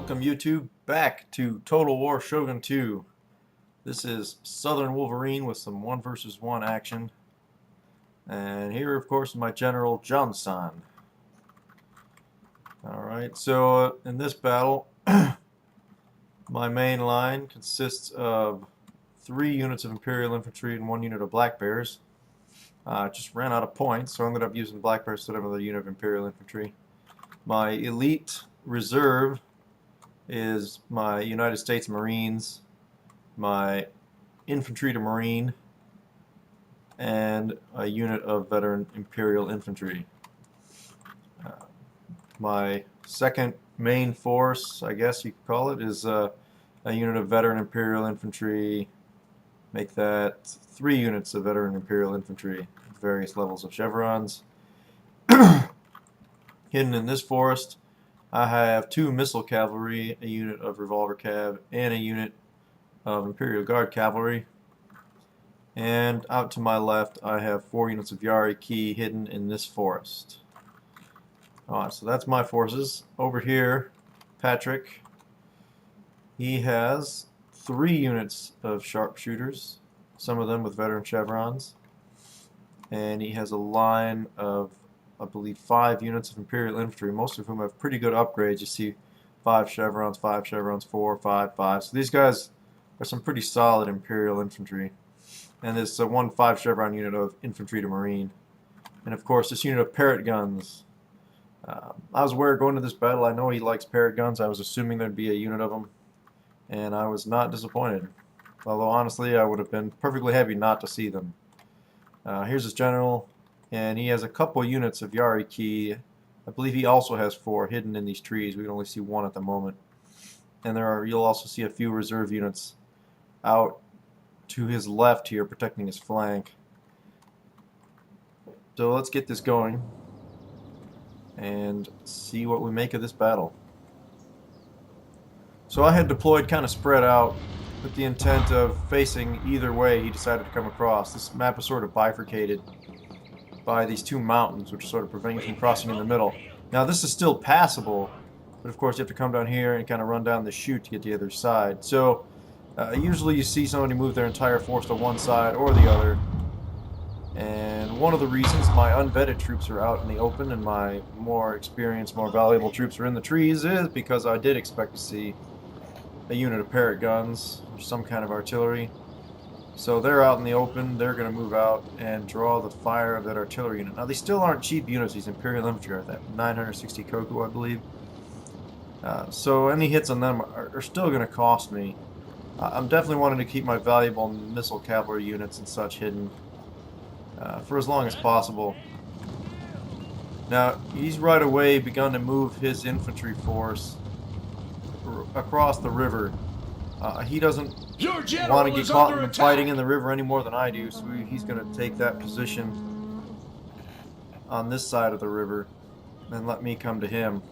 Welcome YouTube back to Total War Shogun 2. This is Southern Wolverine with some 1 versus 1 action. And here of course is my General Johnson. Alright, so in this battle my main line consists of 3 units of Imperial Infantry and 1 unit of Black Bears. Just ran out of points, so I ended up using Black Bears instead of another unit of Imperial Infantry. My elite reserve is my United States Marines, my infantry to marine, and a unit of veteran Imperial Infantry. My second main force, I guess you could call it, is a unit of veteran Imperial Infantry. Make that 3 units of veteran Imperial Infantry with various levels of chevrons. Hidden in this forest, I have 2 missile cavalry, a unit of revolver cav, and a unit of Imperial Guard cavalry. And out to my left, I have 4 units of Yari Key hidden in this forest. Alright, so that's my forces. Over here, Patrick, he has 3 units of sharpshooters, some of them with veteran chevrons. And he has a line of, I believe, 5 units of Imperial Infantry, most of whom have pretty good upgrades. You see 5 chevrons, 4, 5, 5. So these guys are some pretty solid Imperial Infantry. And there's a 1 5 chevron unit of infantry to marine. And of course this unit of Parrot guns. I was aware going into this battle, I know he likes Parrot guns. I was assuming there'd be a unit of them. And I was not disappointed. Although honestly I would have been perfectly happy not to see them. Here's his general. And he has a couple units of Yari Key. I believe he also has 4 hidden in these trees. We can only see 1 at the moment. And you'll also see a few reserve units out to his left here protecting his flank. So let's get this going and see what we make of this battle. So I had deployed kind of spread out with the intent of facing either way he decided to come across. This map is sort of bifurcated by these 2 mountains, which sort of prevent you from crossing in the middle. Now this is still passable, but of course you have to come down here and kind of run down the chute to get to the other side. So usually you see somebody move their entire force to one side or the other. And one of the reasons my unvetted troops are out in the open and my more experienced, more valuable troops are in the trees is because I did expect to see a unit of Parrot guns or some kind of artillery. So they're out in the open, they're going to move out and draw the fire of that artillery unit. Now, these still aren't cheap units, these Imperial Infantry are that 960 Koku, I believe. So any hits on them are still going to cost me. I'm definitely wanting to keep my valuable missile cavalry units and such hidden for as long as possible. Now, he's right away begun to move his infantry force across the river. He doesn't want to get caught in the fighting in the river any more than I do, so he's going to take that position on this side of the river and let me come to him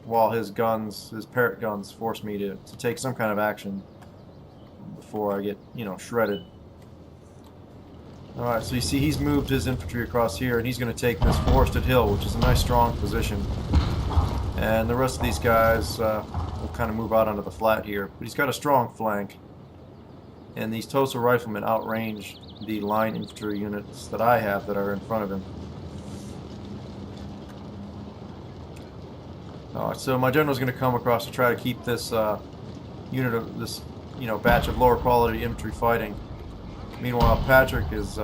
while his guns, his Parrot guns, force me to take some kind of action before I get, shredded. Alright, so you see he's moved his infantry across here and he's going to take this forested hill, which is a nice strong position. And the rest of these guys will kind of move out onto the flat here. But he's got a strong flank. And these Tosa riflemen outrange the line infantry units that I have that are in front of him. Alright, so my general's going to come across to try to keep this unit of this, batch of lower quality infantry fighting. Meanwhile, Patrick has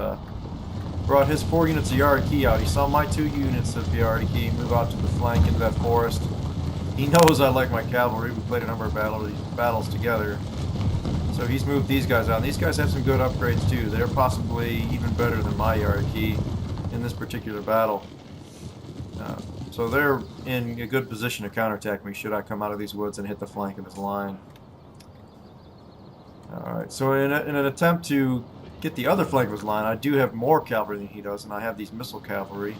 brought his 4 units of Yari Key out. He saw my 2 units of Yari Key move out to the flank into that forest. He knows I like my cavalry. We played a number of battles together. So he's moved these guys out. These guys have some good upgrades too. They're possibly even better than my Yari Key in this particular battle. So they're in a good position to counterattack me should I come out of these woods and hit the flank of his line. Alright, so in an attempt to get the other flank of his line, I do have more cavalry than he does, and I have these missile cavalry.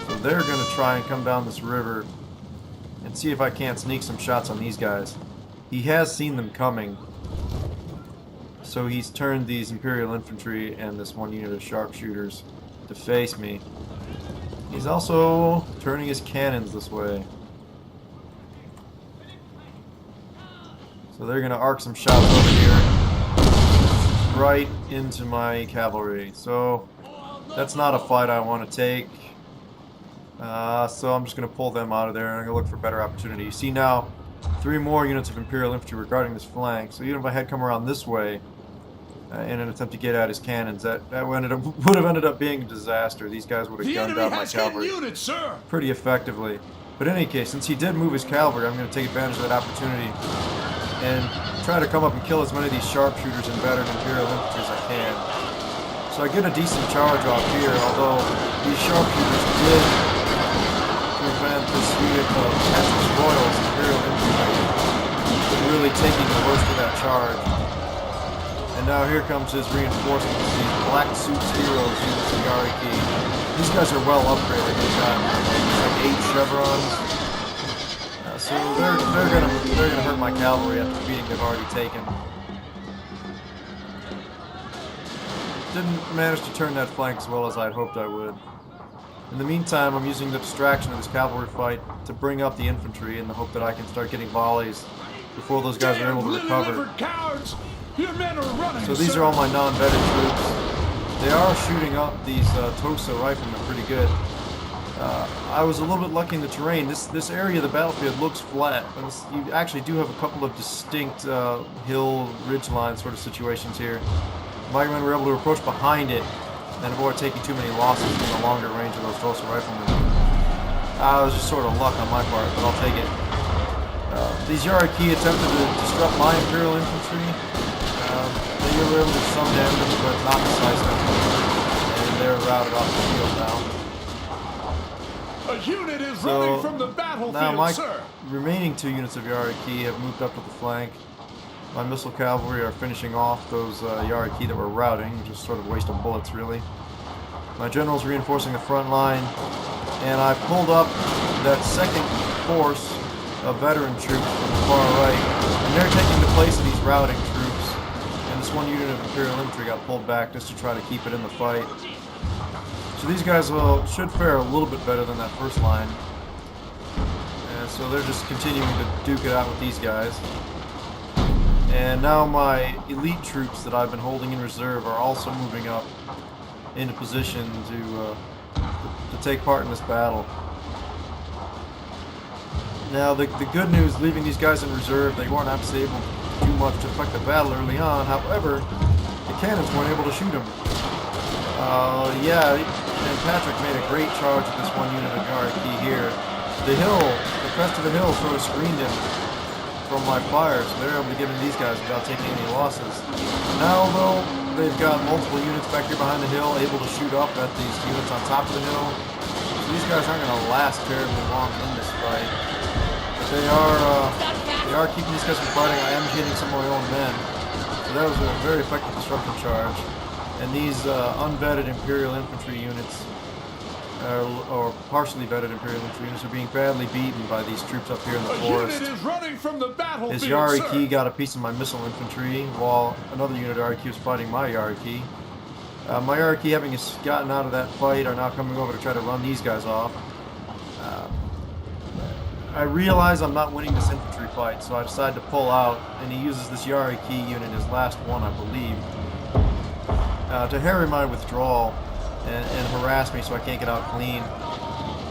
So they're going to try and come down this river and see if I can't sneak some shots on these guys. He has seen them coming, so he's turned these Imperial Infantry and this 1 unit of sharpshooters to face me. He's also turning his cannons this way. So they're going to arc some shots over here, right into my cavalry. So that's not a fight I want to take. So I'm just going to pull them out of there and I'm going to look for better opportunity. You see now, 3 more units of Imperial Infantry regarding this flank. So even if I had come around this way in an attempt to get at his cannons, that would have ended up being a disaster. These guys would have gunned out my cavalry pretty effectively. But in any case, since he did move his cavalry, I'm going to take advantage of that opportunity and try to come up and kill as many of these sharpshooters and veteran Imperial Infantry as I can. So I get a decent charge off here, although these sharpshooters did prevent this unit of Patrick's Royals Imperial Infantry from really taking the worst of that charge. And now here comes his reinforcements, these Black Suits Heroes units of Yariki. These guys are well upgraded. They've got like 8 chevrons. So they're gonna hurt my cavalry after the beating they've already taken. Didn't manage to turn that flank as well as I'd hoped I would. In the meantime, I'm using the distraction of this cavalry fight to bring up the infantry in the hope that I can start getting volleys before those guys are able to recover. Your men are running, so these are all my non-vetted troops. They are shooting up these Tosa riflemen pretty good. I was a little bit lucky in the terrain. This area of the battlefield looks flat, but you actually do have a couple of distinct hill ridgeline sort of situations here. My men were able to approach behind it and avoid taking too many losses in the longer range of those Tosa riflemen. It was just sort of luck on my part, but I'll take it. These Yariki attempted to disrupt my Imperial Infantry. They were able to do some damage, but not decisive. And they're routed off the field now. A unit is running from the battlefield, now my sir. remaining 2 units of Yariki have moved up to the flank. My missile cavalry are finishing off those Yariki that were routing, just sort of a waste of bullets, really. My general's reinforcing the front line, and I pulled up that second force of veteran troops from the far right, and they're taking the place of these routing troops. And this one unit of Imperial Infantry got pulled back just to try to keep it in the fight. So these guys should fare a little bit better than that first line. And so they're just continuing to duke it out with these guys. And now my elite troops that I've been holding in reserve are also moving up into position to take part in this battle. Now the good news, leaving these guys in reserve, they weren't actually able to do much to affect the battle early on. However, the cannons weren't able to shoot them. Yeah, and Patrick made a great charge with this one unit of Yariki here. The crest of the hill sort of screened him from my fire, so they're able to get into these guys without taking any losses. Now, though, they've got multiple units back here behind the hill, able to shoot up at these units on top of the hill. So these guys aren't going to last terribly long in this fight. But they are keeping these guys from fighting. I am hitting some of my own men. So that was a very effective disruption charge. And these unvetted Imperial Infantry units, or partially vetted Imperial Infantry units, are being badly beaten by these troops up here in the forest. Unit is running from the battlefield, His Yariki got a piece of my missile infantry, while another unit of Yariki was fighting my Yariki. My Yariki, having gotten out of that fight, are now coming over to try to run these guys off. I realize I'm not winning this infantry fight, so I decide to pull out, and he uses this Yariki unit, his last one, I believe, to harry my withdrawal and harass me so I can't get out clean.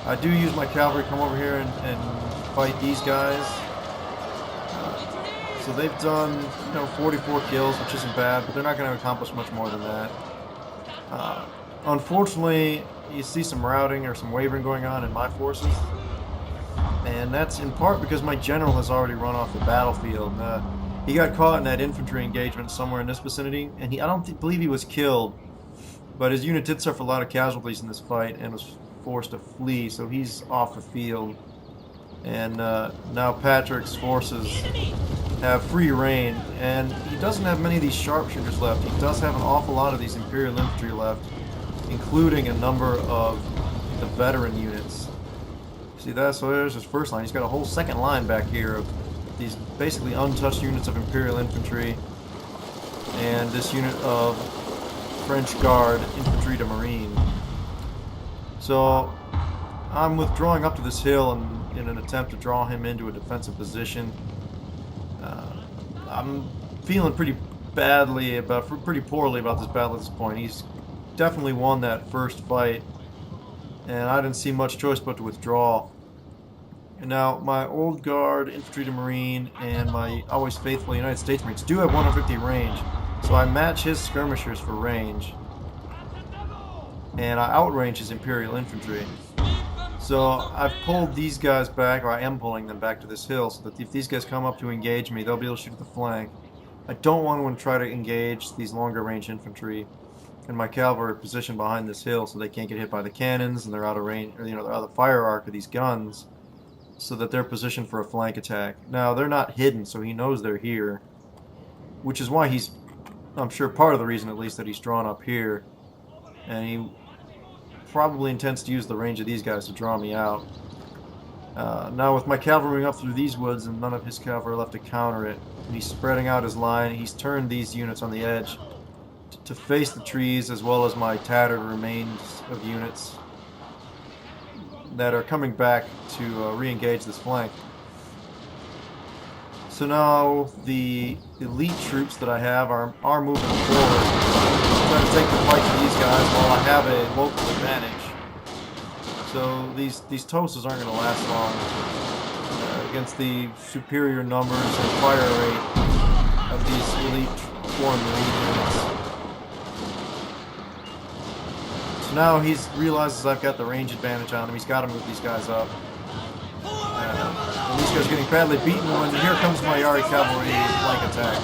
I do use my cavalry to come over here and fight these guys. So they've done, 44 kills, which isn't bad, but they're not going to accomplish much more than that. Unfortunately, you see some routing or some wavering going on in my forces, and that's in part because my general has already run off the battlefield. He got caught in that infantry engagement somewhere in this vicinity, and I don't believe he was killed, but his unit did suffer a lot of casualties in this fight and was forced to flee, so he's off the field. And now Patrick's forces have free reign, and he doesn't have many of these sharpshooters left. He does have an awful lot of these Imperial Infantry left, including a number of the veteran units. See that? So there's his first line. He's got a whole second line back here of these basically untouched units of Imperial Infantry and this unit of French Guard Infantry de Marine. So I'm withdrawing up to this hill in an attempt to draw him into a defensive position. I'm feeling pretty poorly about this battle at this point. He's definitely won that first fight, and I didn't see much choice but to withdraw. And now, my old guard, infantry to marine, and my always faithful United States Marines do have 150 range, so I match his skirmishers for range, and I outrange his Imperial infantry. So I've pulled these guys back, or I am pulling them back to this hill, so that if these guys come up to engage me, they'll be able to shoot at the flank. I don't want to try to engage these longer range infantry, and my cavalry are positioned behind this hill so they can't get hit by the cannons, and they're out of range, or, they're out of the fire arc of these guns, so that they're positioned for a flank attack. Now, they're not hidden, so he knows they're here, which is why he's, I'm sure part of the reason at least, that he's drawn up here, and he probably intends to use the range of these guys to draw me out. Now with my cavalry moving up through these woods and none of his cavalry left to counter it, and he's spreading out his line, he's turned these units on the edge to face the trees, as well as my tattered remains of units that are coming back to re-engage this flank. So now the elite troops that I have are moving forward, trying to take the fight to these guys while I have a local advantage. So these toasts aren't going to last long against the superior numbers and fire rate of these elite foreign marine units. So now he realizes I've got the range advantage on him. He's got to move these guys up. And these guys are getting badly beaten when here comes my Yari cavalry flank attack.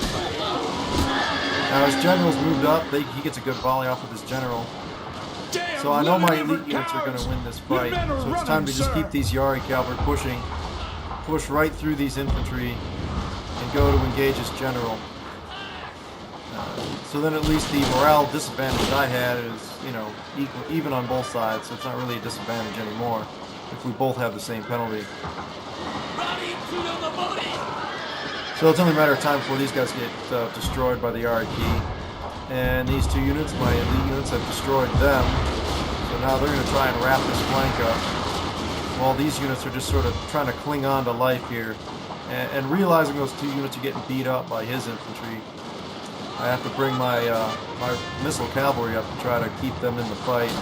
Now his general's moved up. He gets a good volley off with his general. So I know my elite units are going to win this fight. So it's time to just keep these Yari cavalry pushing. Push right through these infantry and go to engage his general. So then at least the morale disadvantage I had is, even on both sides. So it's not really a disadvantage anymore if we both have the same penalty. So it's only a matter of time before these guys get destroyed by the Yariki. And these two units, my elite units, have destroyed them. So now they're going to try and wrap this flank up, while these units are just sort of trying to cling on to life here. And realizing those two units are getting beat up by his infantry, I have to bring my missile cavalry up to try to keep them in the fight.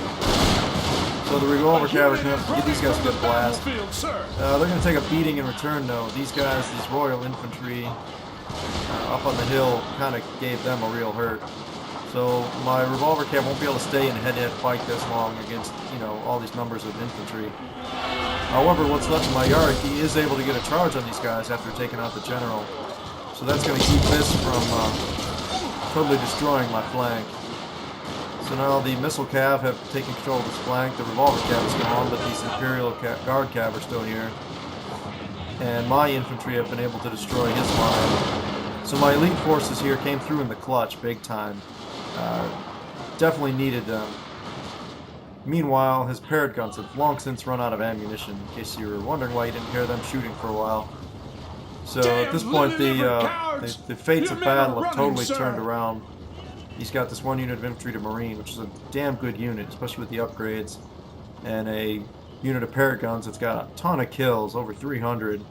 So the revolver cavalry can give these guys a good blast. They're going to take a beating in return, though. These guys, these Royal Infantry up on the hill, kind of gave them a real hurt. So my revolver cav won't be able to stay in a head-to-head fight this long against, all these numbers of infantry. However, what's left of my Yariki is able to get a charge on these guys after taking out the general. So that's going to keep this from totally destroying my flank. So now the missile cav have taken control of this flank. The revolver cav is gone, but these Imperial Guard cav are still here. And my infantry have been able to destroy his line. So my elite forces here came through in the clutch big time. Definitely needed them. Meanwhile, his paired guns have long since run out of ammunition, in case you were wondering why you didn't hear them shooting for a while. So at this point, the fates of battle have totally turned around. He's got this one unit of infantry to marine, which is a damn good unit, especially with the upgrades, and a unit of paired guns that's got a ton of kills, over 300.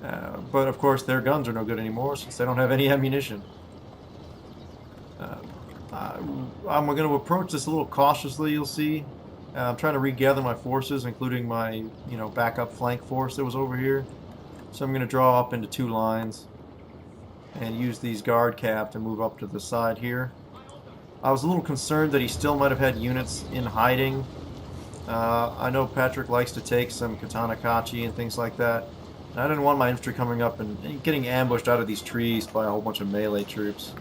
But of course, their guns are no good anymore since they don't have any ammunition. I'm going to approach this a little cautiously, you'll see. I'm trying to regather my forces, including my, backup flank force that was over here. So I'm going to draw up into two lines and use these guard cav to move up to the side here. I was a little concerned that he still might have had units in hiding. I know Patrick likes to take some katana kachi and things like that. And I didn't want my infantry coming up and getting ambushed out of these trees by a whole bunch of melee troops.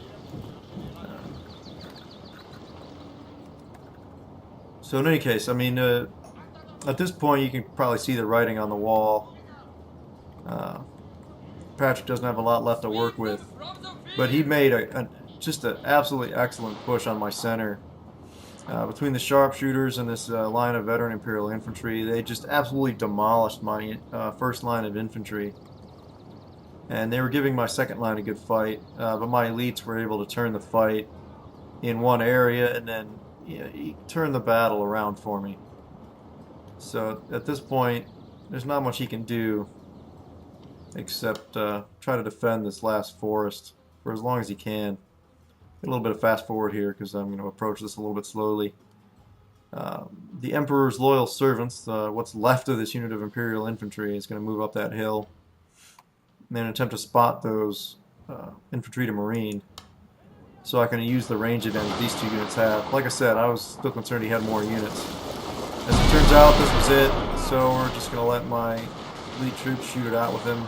So in any case, I mean, at this point you can probably see the writing on the wall. Patrick doesn't have a lot left to work with, but he made just an absolutely excellent push on my center. Between the sharpshooters and this line of veteran Imperial infantry, they just absolutely demolished my first line of infantry. And they were giving my second line a good fight, but my elites were able to turn the fight in one area and then turn the battle around for me. So at this point, there's not much he can do. except try to defend this last forest for as long as he can. Get a little bit of fast forward here because I'm going to approach this a little bit slowly. The Emperor's loyal servants, what's left of this unit of Imperial infantry, is going to move up that hill and then attempt to spot those infantry to marine, so I can use the range advantage these two units have. Like I said, I was still concerned he had more units. As it turns out, this was it, so we're just going to let my elite troops shoot it out with him.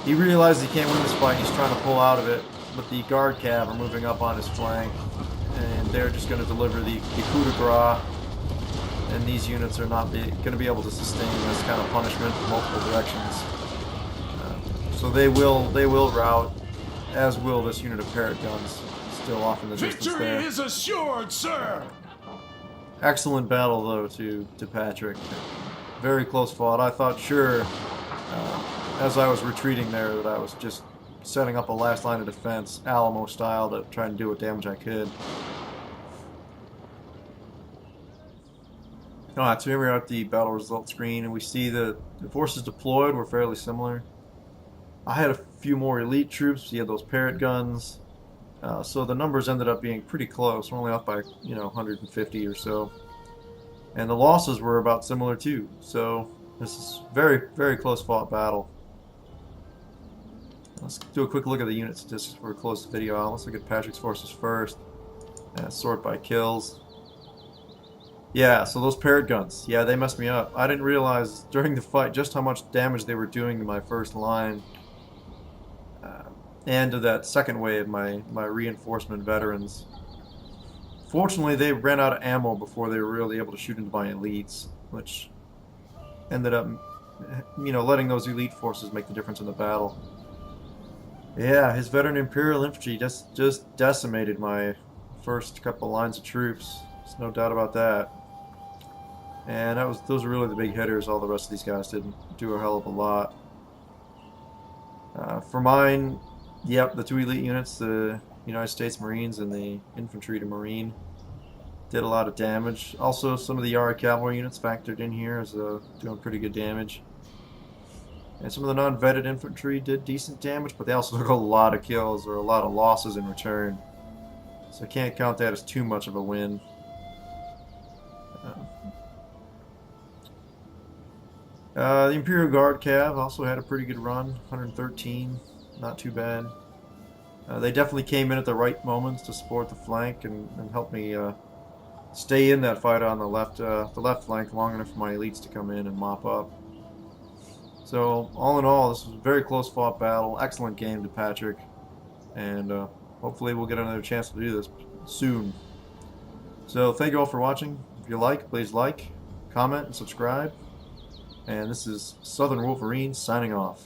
He realizes he can't win this fight, he's trying to pull out of it, but the guard cav are moving up on his flank, and they're just going to deliver the coup de grace, and these units are not going to be able to sustain this kind of punishment in multiple directions. So they will rout, as will this unit of parrot guns, still off in the distance Victory there. is assured, sir! Excellent battle, though, to Patrick. Very close fought. I thought, sure, as I was retreating there, that I was just setting up a last line of defense, Alamo style, to try and do what damage I could. Alright, so here we are at the battle result screen, and we see that the forces deployed were fairly similar. I had a few more elite troops, you had those parrot guns, so the numbers ended up being pretty close. We're only off by, 150 or so. And the losses were about similar too, so this is very, very close fought battle. Let's do a quick look at the unit statistics before we close the video out. Let's look at Patrick's forces first. Sort by kills. Yeah, so those parrot guns, yeah, they messed me up. I didn't realize during the fight just how much damage they were doing to my first line. And to that second wave, my reinforcement veterans. Fortunately, they ran out of ammo before they were really able to shoot into my elites, which ended up, letting those elite forces make the difference in the battle. Yeah, his veteran Imperial infantry just decimated my first couple lines of troops. There's no doubt about that. And those are really the big hitters. All the rest of these guys didn't do a hell of a lot. For mine, yep, the two elite units, the United States Marines and the infantry to marine, did a lot of damage. Also, some of the Yara cavalry units factored in here as doing pretty good damage. And some of the non-vetted infantry did decent damage, but they also took a lot of kills or a lot of losses in return. So I can't count that as too much of a win. The Imperial Guard Cav also had a pretty good run, 113, not too bad. They definitely came in at the right moments to support the flank and help me stay in that fight on the left flank long enough for my elites to come in and mop up. So all in all, this was a very close fought battle, excellent game to Patrick, and hopefully we'll get another chance to do this soon. So thank you all for watching. If you like, please like, comment, and subscribe. And this is Southern Wolverine signing off.